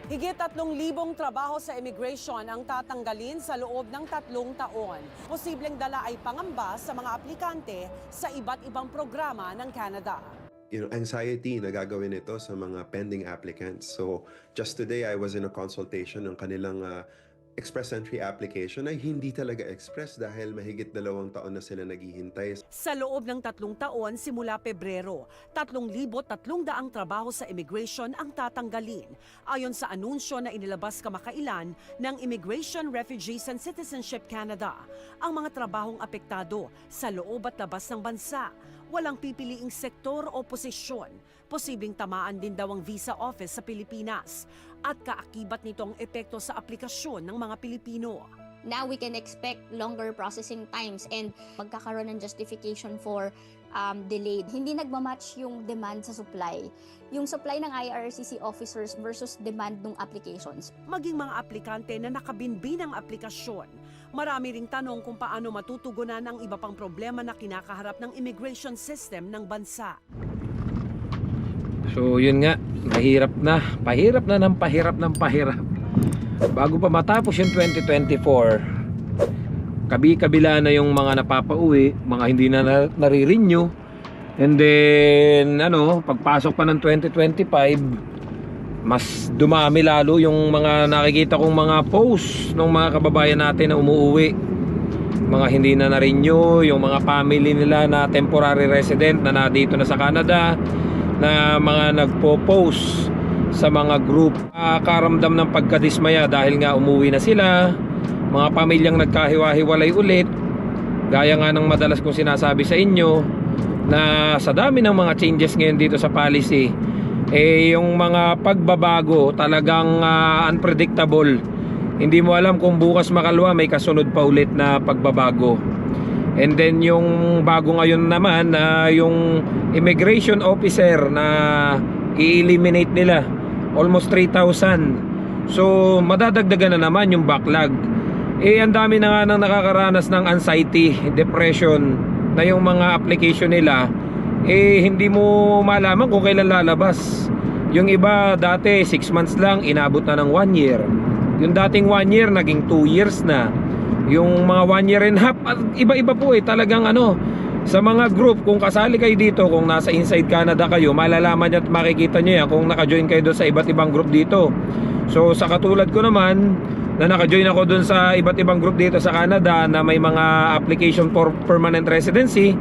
Higit 3,000 trabaho sa immigration ang tatanggalin sa loob ng 3 taon. Posibleng dala ay pangamba sa mga aplikante sa iba't ibang programa ng Canada. Anxiety na gagawin ito sa mga pending applicants. So just today I was in a consultation ng kanilang express entry application ay hindi talaga express dahil mahigit 2 taon na sila naghihintay. Sa loob ng 3 taon simula Pebrero, 3,300 trabaho sa immigration ang tatanggalin. Ayon sa anunsyo na inilabas kamakailan ng Immigration, Refugees and Citizenship Canada, ang mga trabahong apektado sa loob at labas ng bansa. Walang pipiliing sektor o posisyon. Posibleng tamaan din daw ang visa office sa Pilipinas at kaakibat nito ang epekto sa aplikasyon ng mga Pilipino. Now we can expect longer processing times and magkakaroon ng justification for delayed. Hindi nagmamatch yung demand sa supply. Yung supply ng IRCC officers versus demand ng applications. Maging mga aplikante na nakabinbin ang aplikasyon. Marami ring tanong kung paano matutugunan ang iba pang problema na kinakaharap ng immigration system ng bansa. So yun nga, pahirap na ng pahirap. Bago pa matapos yung 2024, kabi-kabila na yung mga napapauwi, mga hindi na nare-renew. And then pagpasok pa ng 2025, mas dumami lalo yung mga nakikita kong mga posts ng mga kababayan natin na umuuwi. Mga hindi na na-renew, yung mga family nila na temporary resident na nandito na sa Canada, na mga nagpo-post sa mga group, karamdam ng pagkadismaya dahil nga umuwi na sila, mga pamilyang nagkahiwa-hiwalay ulit, gaya nga ng madalas kong sinasabi sa inyo na sa dami ng mga changes ngayon dito sa policy, yung mga pagbabago talagang unpredictable. Hindi mo alam kung bukas makalwa may kasunod pa ulit na pagbabago. And then yung bago ngayon naman yung immigration officer na i-eliminate nila, almost 3,000. So madadagdagan na naman yung backlog. Ang dami na nga nang nakakaranas ng anxiety, depression, na yung mga application nila hindi mo malaman kung kailan lalabas. Yung iba dati 6 months lang, inabot na ng 1 year. Yung dating 1 year naging 2 years na. Yung mga 1 year and a half, iba-iba po talagang sa mga group, kung kasali kayo dito, kung nasa Inside Canada kayo, malalaman nyo at makikita nyo yan kung naka-join kayo doon sa iba't ibang group dito. So sa katulad ko naman, na naka-join ako doon sa iba't ibang group dito sa Canada na may mga application for permanent residency,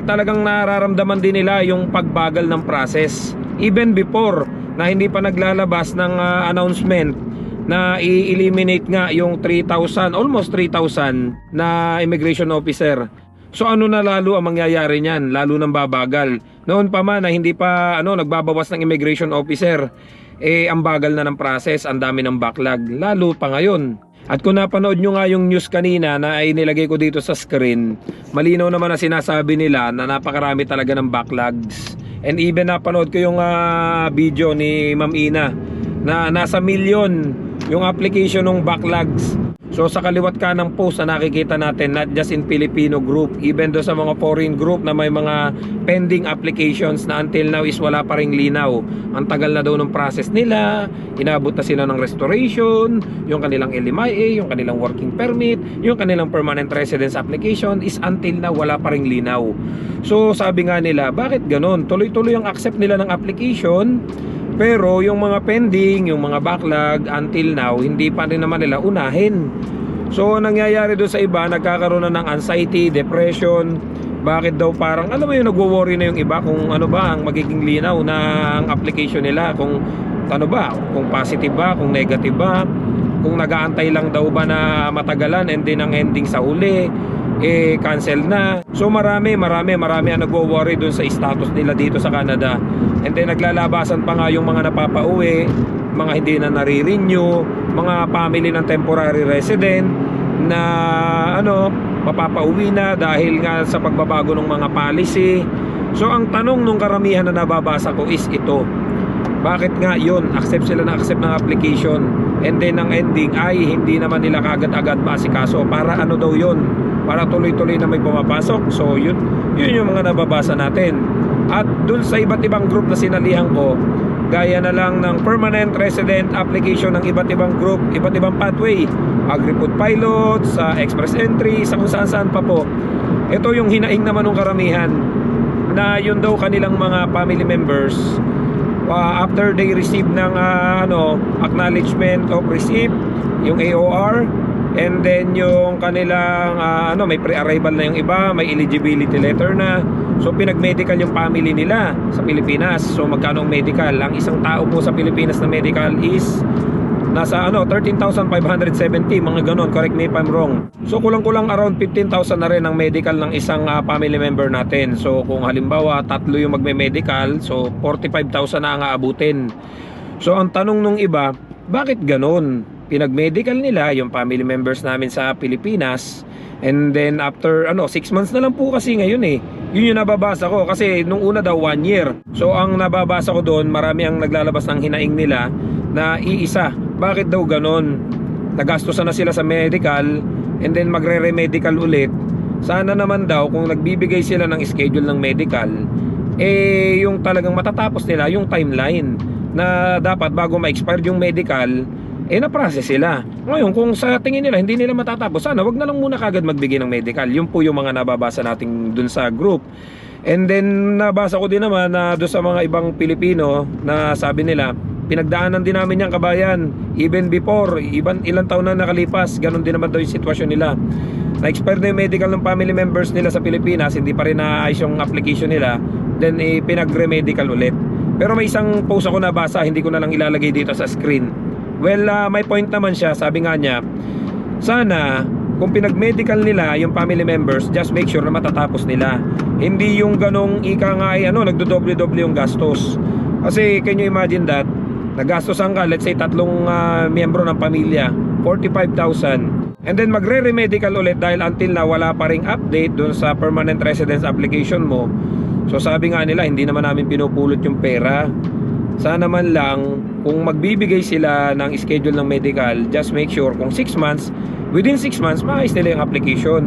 talagang nararamdaman din nila yung pagbagal ng process. Even before na hindi pa naglalabas ng announcement na i-eliminate nga yung 3,000, almost 3,000 na immigration officer. So ano na lalo ang mangyayari niyan? Lalo nang babagal. Noon pa man na hindi pa nagbabawas ng immigration officer, ang bagal na ng process, ang dami ng backlog, lalo pa ngayon. At kung napanood nyo nga yung news kanina na ay nilagay ko dito sa screen, malinaw naman na sinasabi nila na napakarami talaga ng backlogs. And even napanood ko yung video ni Ma'am Ina na nasa milyon yung application ng backlogs. So sa kaliwat ka ng post na nakikita natin, not just in Filipino group, even do sa mga foreign group na may mga pending applications na until now is wala pa ring linaw. Ang tagal na daw ng process nila, inabot na sila ng restoration, yung kanilang LMIA, yung kanilang working permit, yung kanilang permanent residence application is until now wala pa ring linaw. So sabi nga nila, bakit ganon? Tuloy-tuloy ang accept nila ng application, pero yung mga pending, yung mga backlog until now, hindi pa rin naman nila unahin. So nangyayari doon sa iba, nagkakaroon na ng anxiety, depression. Bakit daw parang, alam mo yung nagwo-worry na yung iba kung ano ba ang magiging linaw na ang application nila, kung ano ba, kung positive ba, kung negative ba, kung nag-aantay lang daw ba na matagalan and then ang ending sa huli cancel na. So marami ang nagwo-worry doon sa status nila dito sa Canada. And then naglalabasan pa nga yung mga napapauwi, mga hindi na nare-renew, mga family ng temporary resident na mapapauwi na dahil nga sa pagbabago ng mga policy. So ang tanong nung karamihan na nababasa ko is ito, bakit nga yun, accept sila na accept ng application and then ang ending ay hindi naman nila kagad-agad maasikaso? Para ano daw yun? Para tuloy-tuloy na may pumapasok. So yun yung mga nababasa natin. At dun sa iba't ibang group na sinalihan ko, gaya na lang ng permanent resident application ng iba't ibang group, iba't ibang pathway, agri-food pilots, express entry, sa kung saan pa po. Ito yung hinaing naman ng karamihan na yun daw kanilang mga family members after they receive ng acknowledgement of receipt, yung AOR, and then yung kanilang may pre-arrival na yung iba, may eligibility letter na. So pinag-medical yung family nila sa Pilipinas. So magkano ang medical? Ang isang tao po sa Pilipinas na medical is nasa 13,570, mga ganon, correct me if I'm wrong. So kulang-kulang around 15,000 na rin ang medical ng isang family member natin. So kung halimbawa tatlo yung magme-medical, so 45,000 na ang aabutin. So ang tanong nung iba, bakit ganon? Pinag-medical nila yung family members namin sa Pilipinas, and then after 6 months na lang po kasi ngayon eh. Yun yung nababasa ko kasi nung una daw 1 year. So ang nababasa ko doon, marami ang naglalabas ng hinaing nila na iisa. Bakit daw ganon? Nagastosan na sila sa medical and then magre-remedical ulit. Sana naman daw kung nagbibigay sila ng schedule ng medical, yung talagang matatapos nila yung timeline na dapat bago ma-expire yung medical, na-process sila. Ngayon, kung sa tingin nila hindi nila matatapos, sana wag na lang muna kagad magbigay ng medical. Yun po yung mga nababasa natin dun sa group. And then nabasa ko din naman na doon sa mga ibang Pilipino na sabi nila, pinagdaanan din namin yung kabayan even before, ilang taon na nakalipas, ganun din naman daw yung sitwasyon nila. Na-expire na yung medical ng family members nila sa Pilipinas, hindi pa rin naayos yung application nila, then pinagre-medical ulit. Pero may isang post ako nabasa, hindi ko na lang ilalagay dito sa screen. Well, may point naman siya. Sabi nga niya, sana kung pinag-medical nila yung family members, just make sure na matatapos nila. Hindi yung ganong ika nga ay nagdodoble-doble yung gastos. Kasi can you imagine that? Nagastosan ka, let's say tatlong miyembro ng pamilya, 45,000. And then magre-remedical ulit dahil until na wala pa ring update dun sa permanent residence application mo. So sabi nga nila, hindi naman namin pinupulot yung pera. Sana man lang kung magbibigay sila ng schedule ng medical, just make sure kung 6 months, within 6 months maayos nila yung application.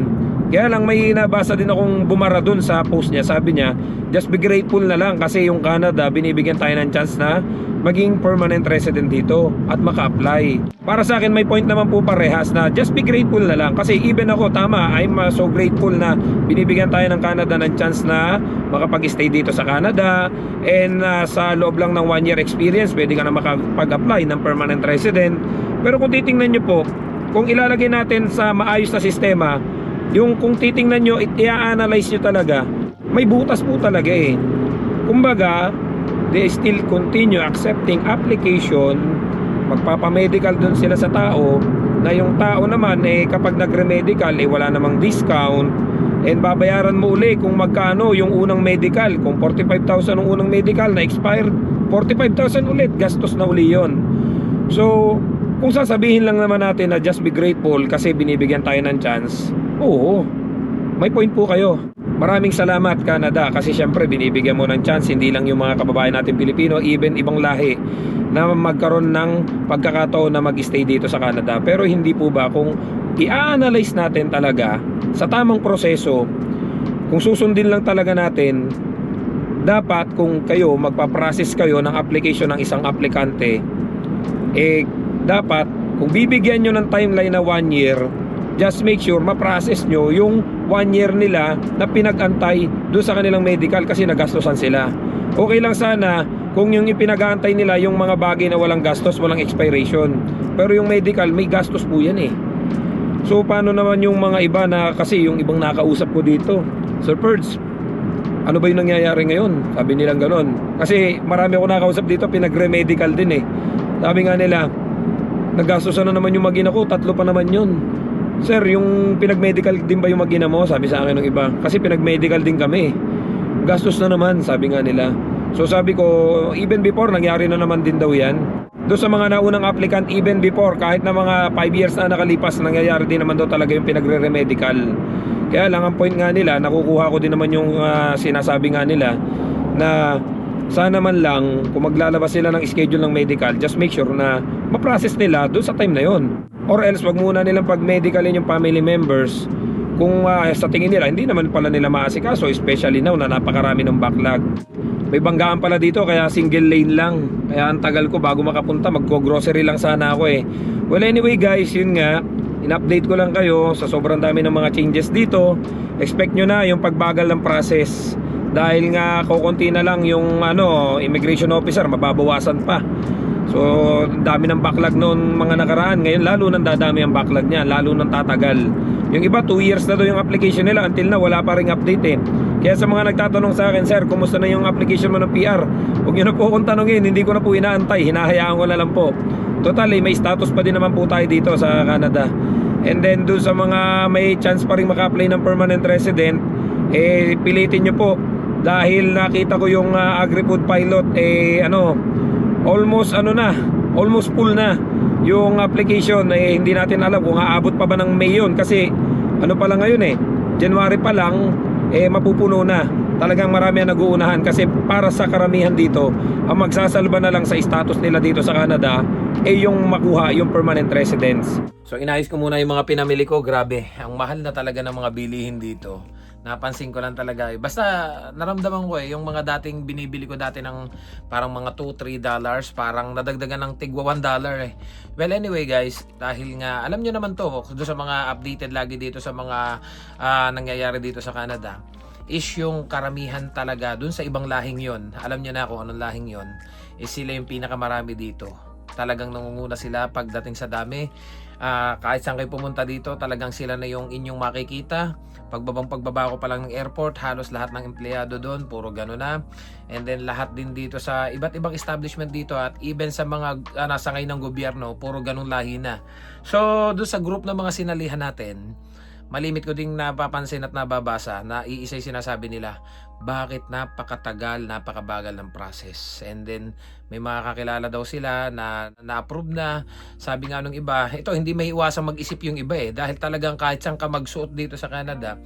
Kaya lang may nabasa din akong bumara dun sa post niya. Sabi niya, just be grateful na lang kasi yung Canada binibigyan tayo ng chance na maging permanent resident dito at maka-apply. Para sa akin may point naman po parehas na just be grateful na lang. Kasi even ako, tama, I'm so grateful na binibigyan tayo ng Canada ng chance na makapag-stay dito sa Canada. And sa loob lang ng 1 year experience, pwede ka na makapag-apply ng permanent resident. Pero kung titingnan nyo po, kung ilalagay natin sa maayos na sistema, yung kung titingnan nyo, i-analyze nyo talaga, may butas po talaga eh. Kumbaga, they still continue accepting application, magpapamedical dun sila sa tao, na yung tao naman kapag nagre-medical wala namang discount, and babayaran mo uli kung magkano yung unang medical. Kung 45,000 ang unang medical na expired, 45,000 ulit, gastos na uli yon. So kung sasabihin lang naman natin na just be grateful kasi binibigyan tayo ng chance, oo, may point po kayo. Maraming salamat Canada kasi syempre binibigyan mo ng chance hindi lang yung mga kababayan natin Pilipino, even ibang lahi na magkaroon ng pagkakataon na mag-stay dito sa Canada. Pero hindi po ba kung i-analyze natin talaga sa tamang proseso, kung susundin lang talaga natin, dapat kung kayo magpa-process kayo ng application ng isang aplikante, dapat kung bibigyan nyo ng timeline na 1 year, just make sure ma-process nyo yung 1 year nila na pinag-antay doon sa kanilang medical kasi nagastosan sila. Okay lang sana kung yung ipinag-aantay nila yung mga bagay na walang gastos, walang expiration. Pero yung medical, may gastos po yan eh. So paano naman yung mga iba na, kasi yung ibang nakausap ko dito, Sir Perds, ano ba yung nangyayari ngayon? Sabi nilang ganon. Kasi marami ako nakausap dito, pinag-remedical din eh. Sabi nga nila, naggastosan na naman yung magina ko, 3 pa naman yun. Sir, yung pinag-medical din ba yung magina mo? Sabi sa akin ng iba. Kasi pinag-medical din kami. Gastos na naman, sabi nga nila. So sabi ko, even before, nangyari na naman din daw yan. Doon sa mga naunang applicant, even before, kahit na mga 5 years na nakalipas, nangyayari din naman daw talaga yung pinagre-remedical. Kaya lang, ang point nga nila, nakukuha ko din naman yung sinasabi nga nila, na sana man lang, kung maglalabas sila ng schedule ng medical, just make sure na ma-process nila doon sa time na yon. Or else, wag muna nilang pag-medicalin yung family members kung sa tingin nila hindi naman pala nila maasikaso, especially now na napakarami ng backlog. May banggaan pala dito kaya single lane lang, kaya ang tagal ko bago makapunta, magko-grocery lang sana ako eh. Well anyway guys, yun nga, in-update ko lang kayo sa sobrang dami ng mga changes dito. Expect nyo na yung pagbagal ng process, dahil nga kukunti na lang yung immigration officer, mababawasan pa. So dami ng backlog noon mga nakaraan, ngayon lalo nang dadami ang backlog niya, lalo nang tatagal. Yung iba 2 years na daw yung application nila, until na wala pa ring update eh. Kaya sa mga nagtatanong sa akin, sir, kumusta na yung application mo ng PR? Huwag nyo na po akong tanongin, hindi ko na po inaantay, hinahayaan ko na lang po. Totally, may status pa din naman po tayo dito sa Canada. And then doon sa mga may chance pa rin maka-apply ng permanent resident, pilitin nyo po. Dahil nakita ko yung agri-food pilot, almost full na yung application. Hindi natin alam kung aabot pa ba ng May yun, kasi pa lang ngayon January pa lang, mapupuno na. Talagang marami ang nag-uunahan, kasi para sa karamihan dito, ang magsasalba na lang sa status nila dito sa Canada yung makuha yung permanent residence. So inayos ko muna yung mga pinamili ko. Grabe, ang mahal na talaga ng mga bilihin dito. Napansin ko lang talaga basta naramdaman ko yung mga dating binibili ko dati ng parang mga $2-3, parang nadagdagan ng tigwa $1 Well anyway guys, dahil nga alam nyo naman to, doon sa mga updated lagi dito sa mga nangyayari dito sa Canada, is yung karamihan talaga dun sa ibang lahing yon. Alam nyo na kung anong lahing yon, is sila yung pinakamarami dito. Talagang nangunguna sila pagdating sa dami. Kahit saan kayo pumunta dito, talagang sila na yung inyong makikita. Pagbaba ko pa lang ng airport, halos lahat ng empleyado doon puro gano'n na. And then lahat din dito sa iba't ibang establishment dito, at even sa mga nasa ngayon ng gobyerno, puro ganun lahi na. So doon sa group ng mga sinalihan natin, malimit ko ding napapansin at nababasa na iisa'y sinasabi nila, bakit napakatagal, napakabagal ng process. And then may mga kakilala daw sila na na-approve na. Sabi nga nung iba, ito hindi may iwasang mag-isip yung iba dahil talagang kahit saan ka magsuot dito sa Canada,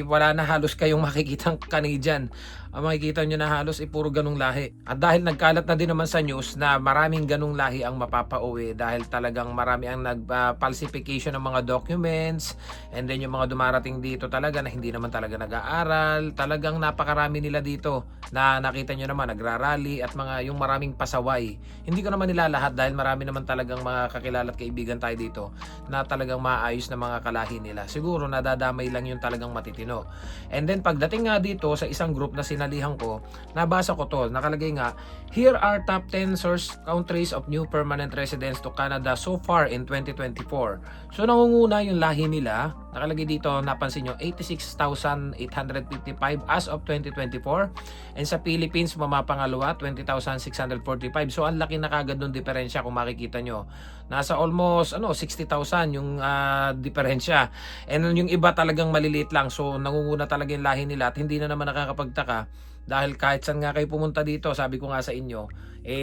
wala na halos kayong makikitang Canadian. Ang makikita nyo na halos puro ganung lahi. At dahil nagkalat na din naman sa news na maraming ganung lahi ang mapapauwi, dahil talagang marami ang nag-falsification ng mga documents, and then yung mga dumarating dito talaga na hindi naman talaga nag-aaral, talagang napakarami nila dito na nakita nyo naman nagrarally at mga yung maraming pasaway. Hindi ko naman nila lahat dahil marami naman talagang mga kakilala at kaibigan tayo dito na talagang maayos na mga kalahi nila. Siguro nadadamay lang yung talagang matitino. And then pagdating nga dito sa isang group na sinalihan ko, nabasa ko to, nakalagay nga, here are top 10 source countries of new permanent residents to Canada so far in 2024. So nangunguna yung lahi nila, nakalagay dito, napansin nyo, 86,855 as of 2024. And sa Philippines, mamapangalawa, 20,645. So ang laki na kagad ng diferensya kung makikita nyo. Nasa almost 60,000 yung diferensya. And yung iba talagang maliliit lang. So nangunguna talaga yung lahi nila at hindi na naman nakakapagtaka. Dahil kahit saan nga kayo pumunta dito, sabi ko nga sa inyo,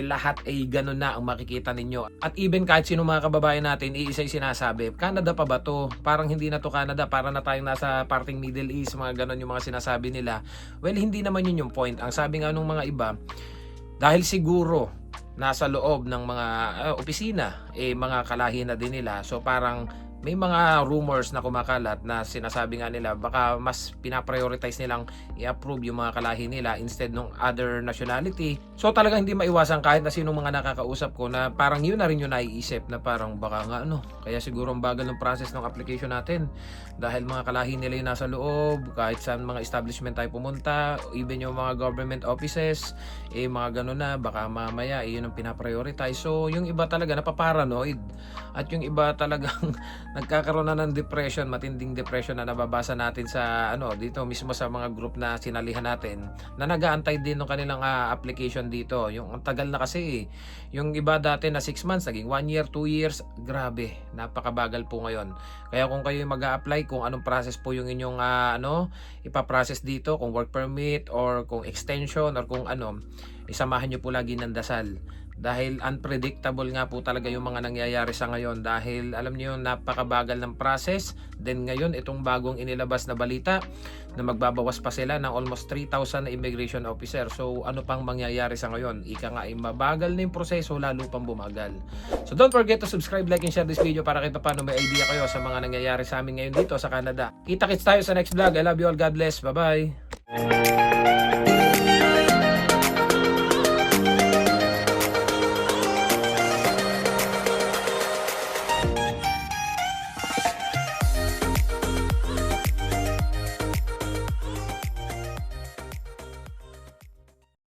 lahat ay ganun na ang makikita ninyo. At even kahit sino mga kababayan natin, iisa'y sinasabi, Canada pa ba to? Parang hindi na to Canada, para na tayong nasa parting Middle East, mga ganun yung mga sinasabi nila. Well, hindi naman yun yung point. Ang sabi nga nung mga iba, dahil siguro nasa loob ng mga opisina, mga kalahi na din nila. So parang may mga rumors na kumakalat na sinasabi nga nila baka mas pinaprioritize nilang i-approve yung mga kalahi nila instead ng other nationality. So talaga hindi maiwasan kahit na sinong mga nakakausap ko na parang yun na rin yung naiisip na parang baka nga kaya siguro ang bagal ng process ng application natin dahil mga kalahi nila yung nasa loob, kahit saan mga establishment tayo pumunta, even yung mga government offices, mga ganun na, baka mamaya yun ang pinaprioritize. So yung iba talaga napaparanoid at yung iba talagang nagkakaroon na ng depression, matinding depression na nababasa natin sa dito mismo sa mga group na sinalihan natin na nag-aantay din ng kanilang application dito. Yung ang tagal na kasi yung iba dati na 6 months naging 1 year, 2 years. Grabe, napakabagal po ngayon. Kaya kung kayo mag-a-apply, kung anong process po yung inyong ipaprocess dito, kung work permit or kung extension or kung isamahan nyo po lagi ng dasal. dahil unpredictable nga po talaga yung mga nangyayari sa ngayon, dahil alam niyo napakabagal ng process. Then ngayon itong bagong inilabas na balita na magbabawas pa sila ng almost 3,000 na immigration officer. So ano pang mangyayari sa ngayon? Ika nga ay mabagal na yung proseso, lalo pang bumagal. So don't forget to subscribe, like and share this video para kahit paano may idea kayo sa mga nangyayari sa amin ngayon dito sa Canada. Kita-kits tayo sa next vlog. I love you all. God bless. Bye bye.